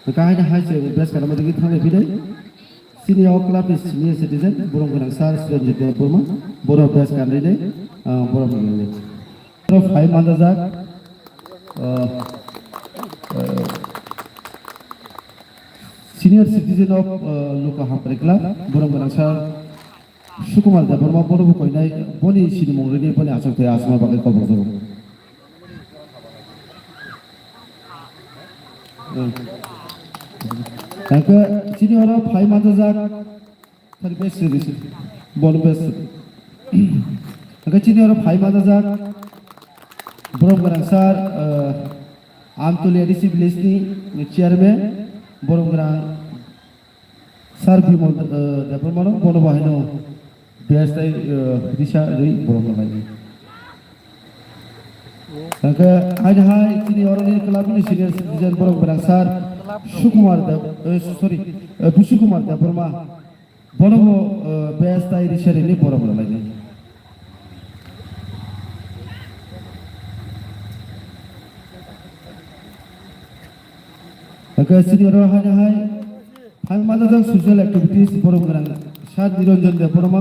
Kahayna hai se best kana madi thane bidai senior club is senior citizen borong kana sar Suranjit Burma boro best kana dai boro mangale pro 5 mandazak senior citizen of loka hapre club borong kana sar Sukumar da Burma boro koinai boni sini mongre boni asakte asma bagai ko bozo Angka sini orang 5 mandazak thari best service bol best Angka sini orang 5 mandazak borong kana sar Amtuli adisi village ni chairman borong kana sar bimol da Burma bono bahino biasa disha rei borong kana Angka hai sini orang ini club ini senior citizen borong kana sar Sukumar da sorry Busukumar da Burma bono biasa disha rei borong kana Angka sini orang hai Hai mandazak social activities borong kana sar nironjan da Burma